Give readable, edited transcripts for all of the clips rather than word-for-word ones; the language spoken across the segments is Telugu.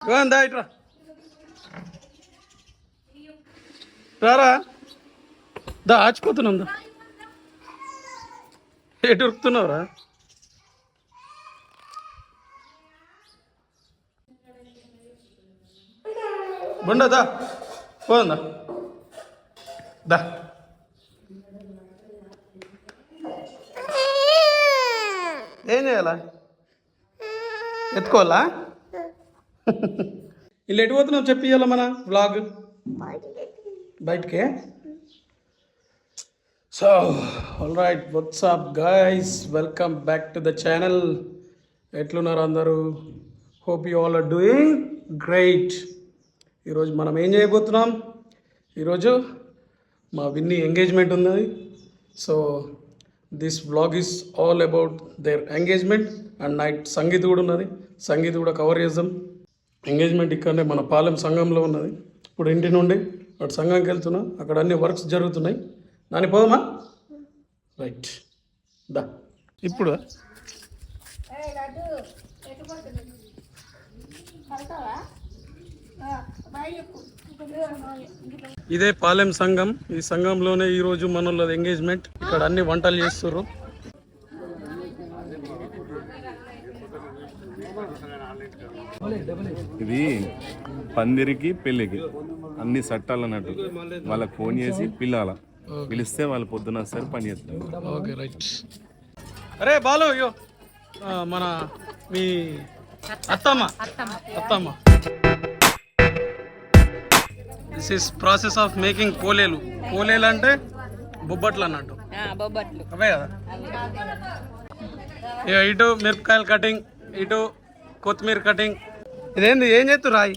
దా ఇట్రా రారా దా ఆచిపోతున్నాం దా ఎటు ఉరుకుతున్నావురా బొండ దా పోదా దా ఏం చేయాలా ఎత్తుకోవాలా వీళ్ళు ఎటు పోతున్నావు చెప్పి ఇవ్వాలా మన వ్లాగ్ బయటకే so all right what's up guys welcome back to the channel. ఎట్లున్నారు అందరూ? Hope you all are doing great. ఈరోజు మనం ఏం చేయబోతున్నాం? ఈరోజు మా విన్నీ ఎంగేజ్మెంట్ ఉన్నది. So this vlog is all about their engagement and night sangeet కూడా ఉన్నది. సంగీత్ కూడా కవర్ చేద్దాం. ఎంగేజ్మెంట్ ఇక్కడనే మన పాలెం సంఘంలో ఉన్నది. ఇప్పుడు ఇంటి నుండి అటు సంఘంకి వెళ్తున్నా, అక్కడ అన్ని వర్క్స్ జరుగుతున్నాయి. దాని పోదమ్మా రైట్ దా. ఇప్పుడు ఇదే పాలెం సంఘం. ఈ సంఘంలోనే ఈరోజు మనోళ్ళది ఎంగేజ్మెంట్. ఇక్కడ అన్ని వంటలు చేస్తుర్రు. ఇది పందిరికి పెళ్ళికి అన్ని చట్టాలు అన్నట్టు. వాళ్ళకి ఫోన్ చేసి పిలిస్తే వాళ్ళు పొద్దున వస్తారు, పని చేస్తారు. Okay right. అరే బాలు అయ్యో మన మీ అత్తమ్మ this is process of making పోలేలు. పోలేలు అంటే బొబ్బట్లు అన్నట్టు, అవే కదా. ఇటు మిరపకాయలు కటింగ్, ఇటు కొత్తిమీర కటింగ్. ఇదేంది ఏం చేస్తుర్రు? రాయి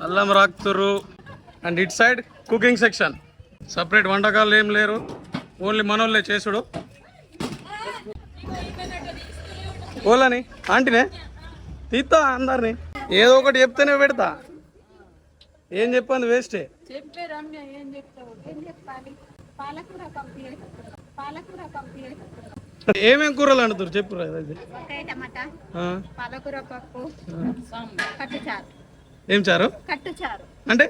అల్లం రాకుతుర్రు. And it side cooking section. Separate వంటకాలు ఏం లేరు, ఓన్లీ మనోళ్ళే చేసుడు. ఓలని ఆంటీనే తీస్తా అందరిని, ఏదో ఒకటి చెప్తేనే పెడతా. ఏం చెప్పండి వేస్టే. ఏమేం కూరలు అంటారు చెప్పు. ఏం చారు అంటే?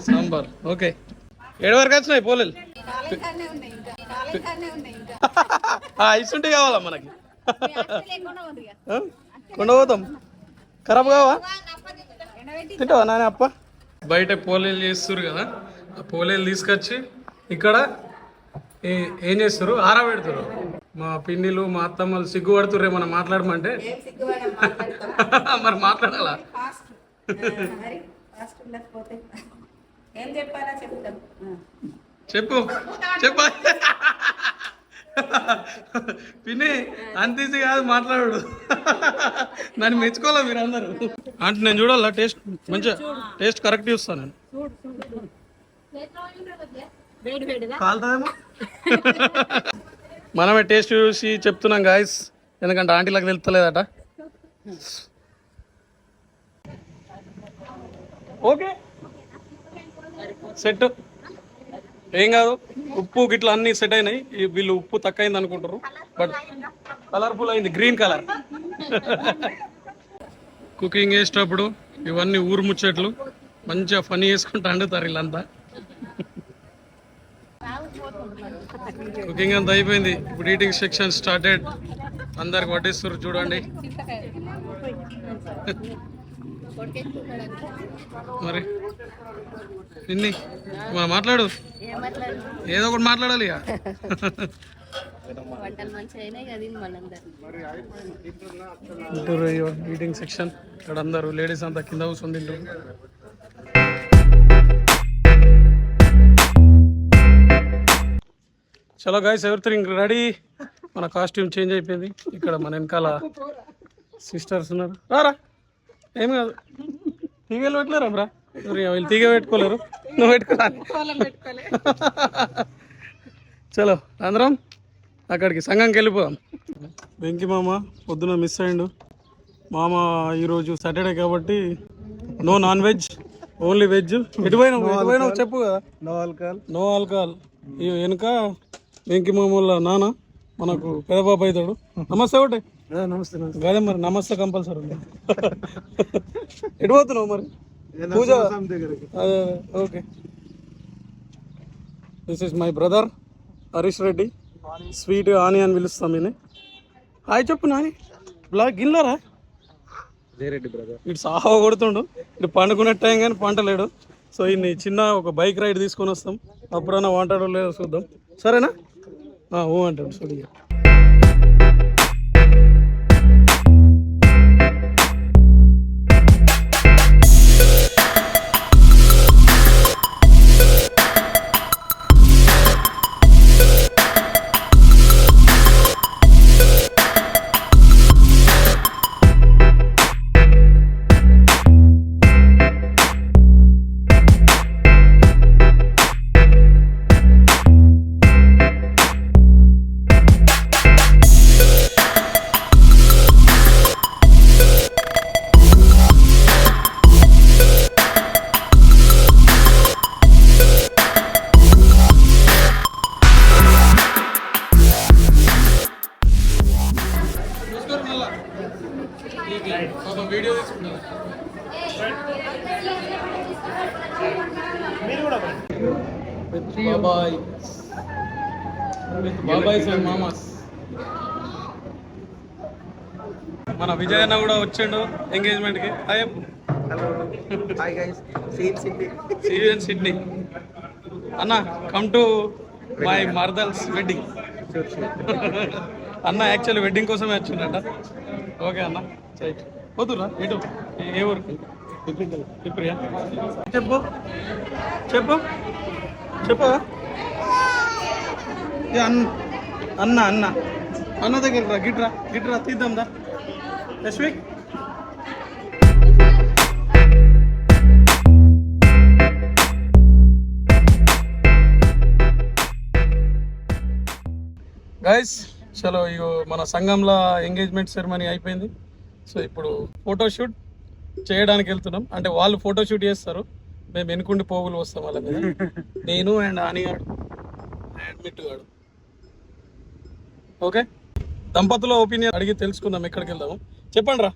సాంబార్. ఓకే. 7 వరకు వచ్చినాయి పోలేలు. ఇస్తుంటే కావాలా మనకి? కొండపోతాం. ఖరాబ్ కావా? తింటావా నానే అప్ప? బయట పోలేలు చేస్తారు కదా, ఆ పోలేలు తీసుకొచ్చి ఇక్కడ ఏం చేస్తారు? ఆరబెడతారు. మా పిన్నిలు మా అత్తమ్మలు సిగ్గుపడుతుర్రే మనం మాట్లాడమంటే. మరి మాట్లాడాలా? చెప్పు చెప్ప పిన్ని అంత ఈజీ కాదు మాట్లాడు. నన్ను మెచ్చుకోవాలా మీరు అందరూ అంటే. నేను చూడాలా టేస్ట్ మంచిగా, టేస్ట్ కరెక్ట్ చూస్తాను నేను. కాలుతుందేమో. మనమే టేస్ట్ చూసి చెప్తున్నాం గాయస్, ఎందుకంటే ఆంటీలకు తెలుస్తలేదట. ఓకే సెట్ ఏం కాదు. ఉప్పు గిట్లా అన్ని సెట్ అయినాయి. వీళ్ళు ఉప్పు తక్కువ అయింది అనుకుంటారు, బట్ కలర్ఫుల్ అయింది, గ్రీన్ కలర్. కుకింగ్ చేసేటప్పుడు ఇవన్నీ ఊరు ముచ్చట్లు మంచిగా ఫనీ చేసుకుంటూ వండుతారు వీళ్ళంతా. కుకింగ్ అంతా అయిపోయింది. ఇప్పుడు ఈటింగ్ సెక్షన్ స్టార్టెడ్. అందరికి వడ్డిస్తారు చూడండి. మరి నిన్ని మనం మాట్లాడు, ఏదో ఒకటి మాట్లాడాలి ఇక. ఈటింగ్ సెక్షన్ ఇక్కడ అందరూ లేడీస్ అంతా కింద కూర్చొని తింటారు. చలో గైస్, ఎవ్రీథింగ్ రెడీ. మన కాస్ట్యూమ్ చేంజ్ అయిపోయింది. ఇక్కడ మన వెనకాల సిస్టర్స్ ఉన్నారు. రారా, ఏం కాదు. తీగలు పెట్టలేరా బ్రా? వీళ్ళు తీగ పెట్టుకోలేరు, నువ్వు పెట్టుకోరా. చలో అందరం అక్కడికి సంఘంకి వెళ్ళిపోదాం. వెంకి మామ పొద్దున మిస్ అయ్యిండు. మామ ఈరోజు సాటర్డే కాబట్టి no non veg, only veg. ఎటుపోయినావు చెప్పు కదా. No alcohol. వెనుక వెంకి మామ నాన్న మనకు పెదబాబు అవుతాడు. నమస్తే ఒకటి నమస్తే గదే మరి నమస్తే కంపల్సరీ ఉంది. ఎటు పోతున్నావు మరి పూజ? అదే okay. This is my brother Harish Reddy, sweet ఆని అని పిలుస్తాం ఈయన. హాయ్ చెప్పు నాని. బ్లాగ్ గిన్నెరా రెడ్డి బ్రదర్. ఇటు సాహా కొడుతుండు, ఇటు పండుకునే టైం కానీ పంటలేడు. సో ఇన్ని చిన్న ఒక బైక్ రైడ్ తీసుకొని వస్తాం, అప్పుడన్నా వంటాడో లేదో చూద్దాం. సరేనా? ఓ అంటాడు సుడిగా. వీడియో తీసుకుంటారు విత్ బాబాయ్, విత్ బాబాయ్స్ అండ్ మామాస్. మన విజయ్ అన్న కూడా వచ్చిండు ఎంగేజ్మెంట్కి. హాయ్ గైస్, సివిఎన్ సిడ్నీ అన్న, కమ్ టు మై మర్దల్స్ వెడ్డింగ్. అన్న యాక్చువల్లీ వెడ్డింగ్ కోసమే వచ్చిండట. ఓకే అన్న, పోతురా ఎటు? ఏ ఊరికి? పిప్రియా. చెప్పు చెప్పు చెప్పు. అన్న అన్న అన్న దగ్గర రా, గిట్రా గిట్రా తీద్దాం దా. యశ్విక్ గైస్, చలో ఇగో మన సంఘంలో ఎంగేజ్మెంట్ సెరమనీ అయిపోయింది. సో ఇప్పుడు ఫోటోషూట్ చేయడానికి వెళ్తున్నాం. అంటే వాళ్ళు ఫోటోషూట్ చేస్తారు, మేము వెనుకుండి పోగులు వస్తాం వాళ్ళ మీద. నేను అండ్ ఆనిగాడు అండ్ మిట్టుగాడు. ఓకే, దంపతుల ఒపీనియన్ అడిగి తెలుసుకుందాం. ఎక్కడికి వెళ్దాము చెప్పండి రా.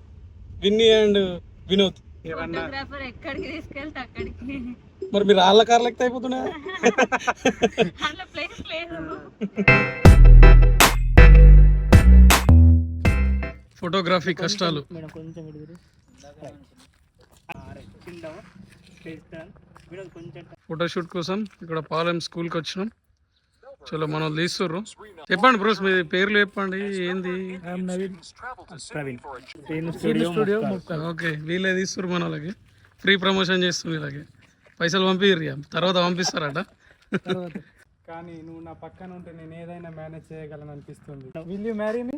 విన్నీ అండ్ వినోద్. ఎక్కడికి తీసుకెళ్తే అక్కడికి. మరి మీరు వాళ్ళ కార్లు ఎక్కితే అయిపోతున్నాయా? ఫోటోగ్రఫీ కష్టాలు. ఫోటోషూట్ కోసం ఇక్కడ పాలెం స్కూల్కి వచ్చినాం. చలో మనం తీస్తుర్రు. చెప్పండి బ్రోస్, మీ పేర్లు చెప్పండి. ఏంది? ఓకే, వీళ్ళే తీస్తుర్రు మన వాళ్ళకి. ఫ్రీ ప్రమోషన్ చేస్తుంది వీళ్ళకి. పైసలు పంపిర్రు, తర్వాత పంపిస్తారట. కానీ నువ్వు నా పక్కన ఉంటే నేను ఏదైనా మేనేజ్ చేయగలను అనిపిస్తుంది. Will you marry me?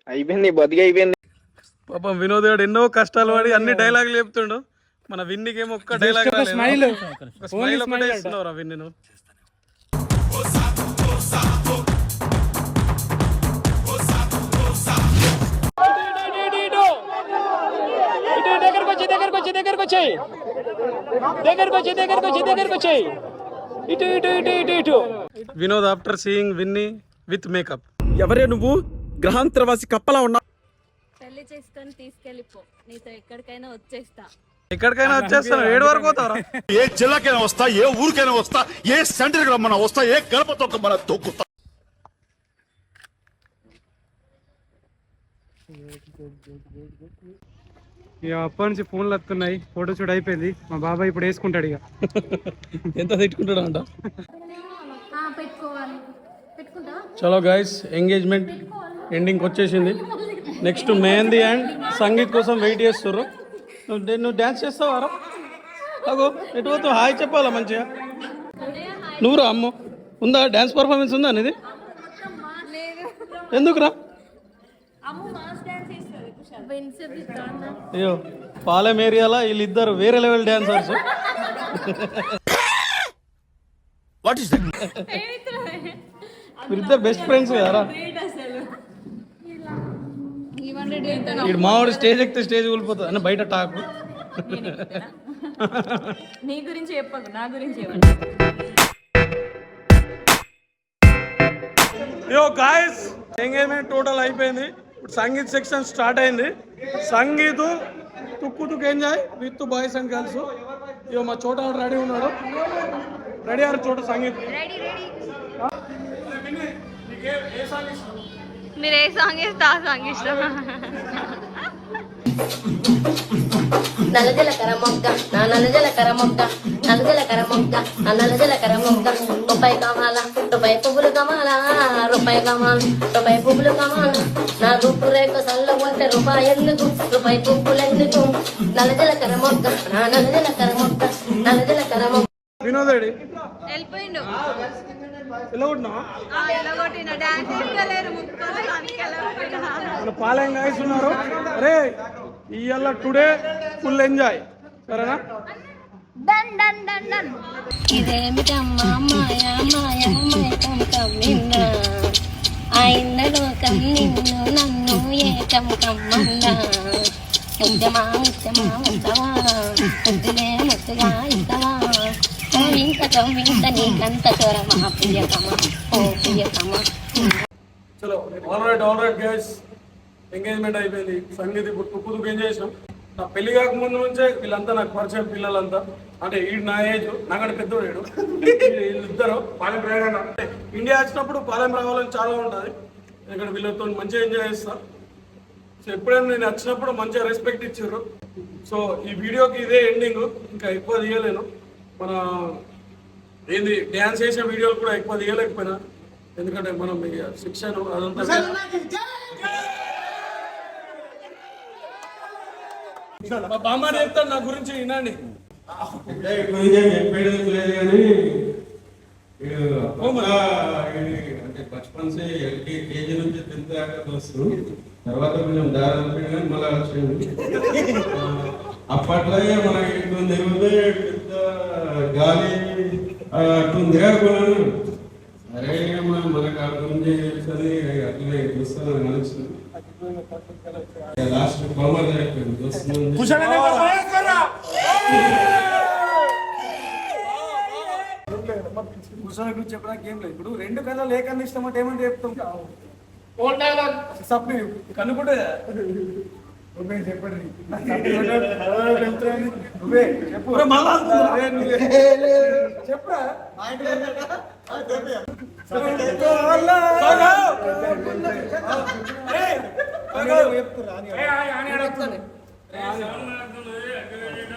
అయిపోయింది, బతికి అయిపోయింది. పాపం వినోద్ గారు ఎన్నో కష్టాలు పడి అన్ని డైలాగులు చెప్తుండు. మన విన్నికి ఏమో ఒక్క డైలాగ్ స్మైల్ ఒకటే ఇస్తున్నావురా విన్ని నువ్వు. Vinod after seeing Vinni with makeup. ఎవరే నువ్వు? గ్రహాంతరవాసి కప్పలా ఉన్నా. పెళ్లి చేసుకొని తీసుకెళ్ళిపో, నీతో ఎక్కడికైనా వచ్చేస్తా. ఎక్కడికైనా వచ్చేస్తాను. 7 వరకు పోతావరా? ఏ జిల్లాకైనా వస్తా, ఏ ఊరికైనా వస్తా, ఏ సెంటర్కి రమ్మన్నా వస్తా, ఏ గడప తొక్కమన్నా తొక్కుతా. ఇక అప్పటి నుంచి ఫోన్లు వస్తున్నాయి. ఫోటో షూట్ అయిపోయింది. మా బాబాయ్ ఇప్పుడు వేసుకుంటాడు. ఇక ఎంత తిట్టుకుంటాడు అంట. చలో గైస్, ఎంగేజ్మెంట్ ఎండింగ్కి వచ్చేసింది. నెక్స్ట్ మెహందీ అండ్ సంగీత్ కోసం వెయిట్ చేస్తుర్రు. నువ్వు డ్యాన్స్ చేస్తావారా? అగో ఎటు పోతావు? హాయ్ చెప్పాలా మంచిగా. నువ్వురా అమ్మ, ఉందా డ్యాన్స్ పర్ఫార్మెన్స్ ఉందా అనేది? ఎందుకురా? అయ్యో, పాలెం ఏరియాలో వీళ్ళిద్దరు వేరే level dancers. What is that? వీరిద్దరు బెస్ట్ ఫ్రెండ్స్ కదరా. ఇక్కడ మావాడు స్టేజ్ ఎక్కితే స్టేజ్ కూలిపోతుంది అన్న, బయట టాకు. నీ గురించి చెప్పకు, నా గురించి చెప్పు. యో గాయస్, ఎంగేజ్మెంట్ టోటల్ అయిపోయింది. ఇప్పుడు సంగీత్ సెక్షన్ స్టార్ట్ అయింది. సంగీత్ తుక్కు enjoy with boys and girls. ఇక మా చోట రెడీ ఉన్నాడు. రెడీ అయ్యారు చోట సంగీత్. మీరు ఏ సాంగ్ ఇస్తే ఆ సాంగ్ ఇష్టం. నల్లజలకర మొక్క నా నల్లజలకర మొక్క నల్లజలకర మొక్క నా నల్లజలకర మొక్క రూపాయి కావాలా రూపాయి పువ్వులు కావాలా రూపాయి కావాలా రూపాయి పువ్వులు కావాలా నా రూపు రేఖ సల్ల ఉంటే రూపాయి ఎందుకు రూపాయి పువ్వులు ఎందుకు నల్లజలకర మొక్క నా నల్లజలకర మొక్క నల్లజలకర మొక్క. వినోదేడి వెళ్ళిపోయిండు. ఎలా ఉంటున్నావా? ఎలాగొట్టిన డాన్స్ వేయలేరు మన పాలెం గాయస్ ఉన్నారు. అరే ఇవాళ టుడే ఫుల్ ఎంజాయ్ సరేనా? Done done done done. ఇదేమిటమ్మా మాయా మాయా మైకం కమ్మిన్నా అయినలో కమ్మిన్ను నన్ను ఏకం కమ్మన్నా ముచ్చమా ముచ్చమా ముచ్చమా ముద్దులే ముద్దుగా ఇస్తావా ఇంత కమ్మింత నీకంత చొరమా ప్రియతమా ఓ ప్రియతమా. చలో ఆల్ రైట్ గైస్, ఎంగేజ్మెంట్ అయిపోయింది. సంగీత్ ఇప్పుడు తుక్కు ఎంజాయ్ చేసాం. నా పెళ్లి కాకముందు నుంచే వీళ్ళంతా నాకు పరిచయం పిల్లలంతా. అంటే ఈడు నా ఏజ్, నాకంటే పెద్దోడు. వీళ్ళిద్దరు పాలెం ప్రయాణ ఇండియా వచ్చినప్పుడు పాలెం రావాలని చాలా ఉంటుంది. ఇక్కడ వీళ్ళతో మంచిగా ఎంజాయ్ చేస్తా. సో ఎప్పుడైనా నేను వచ్చినప్పుడు మంచిగా రెస్పెక్ట్ ఇచ్చారు. సో ఈ వీడియోకి ఇదే ఎండింగ్, ఇంకా ఎక్కువ తీయలేను. మన ఏంది డ్యాన్స్ చేసే వీడియోలు కూడా ఎక్కువ తీయలేకపోయినా, ఎందుకంటే మనం శిక్షణ అదంతా. మా బామ్మ చెప్తాను నా గురించి వినండి. చెప్పేది లేదు కానీ అంటే బచ్పన్ సే కేజీ నుంచి 10th దాకా వస్తూ తర్వాత కొంచెం దారి కానీ మళ్ళీ వచ్చింది. అప్పట్లో మనకి ఇటు తిరుగుతే పెద్ద గాలి అటు తిరగకున్నాను. అరే మనకు ఆ గురించి తెలుస్తుంది అట్లనే చూస్తాను నడుస్తుంది. లాస్ట్ బొమ్మలు అయిపోయింది గురించి చెప్పడానికి ఏం లేదు. ఇప్పుడు 2 కన్నా లేకన్నా ఇష్టం అంటే ఏమంటే చెప్తాం. సప్లి కనుకుంటే చెప్పండి చెప్పరా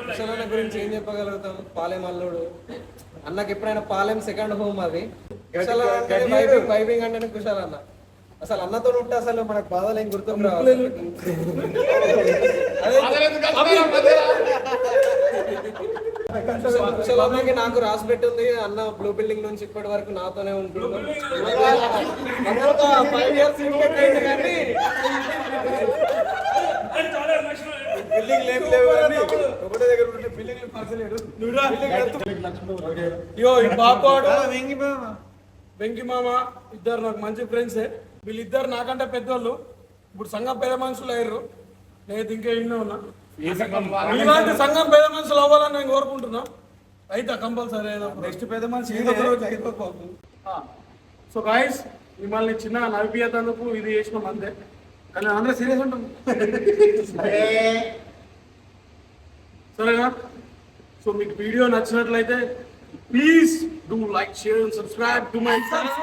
కుశలన్న గురించి ఏం చెప్పగలుగుతాం? పాలెం అల్లుడు అన్నకి ఎప్పుడైనా పాలెం సెకండ్ హోమ్. అది వైబింగ్ అంటేనే కుశల్ అన్న. అసలు అన్నతో ఉంటే అసలు మనకు బాధలు ఏం గుర్తుకు రావాలి. కుశల్ అన్నకి నాకు రాసి పెట్టింది. అన్న బ్లూ బిల్డింగ్ నుంచి ఇప్పటి వరకు నాతోనే ఉంటుండు. 5 years కానీ బిల్డింగ్ లేవు కానీ ఒకటే దగ్గర ఉంటే బిల్డింగ్ పరచలేడు. ఇగో ఈ బాపాడు వెంకి మామ ఇద్దరు నాకు మంచి ఫ్రెండ్సే. వీళ్ళిద్దరు నాకంటే పెద్దోళ్ళు. ఇప్పుడు సంఘం పేద మనుషులు అయ్యారు. నేను ఇంకా ఇన్నో ఉన్నా. ఇలాంటి సంఘం పేద మనుషులు అవ్వాలని నేను కోరుకుంటున్నా. అయితే కంపల్సరీ నెక్స్ట్ పెద్ద మనిషి. సో గాయస్, మిమ్మల్ని చిన్న నవ్వియతందుకు ఇది చేసినాం అంతే. కానీ అందరూ సీరియస్ ఉంటాం సరేనా? సో మీకు వీడియో నచ్చినట్లయితే please do like, share and subscribe to my channel.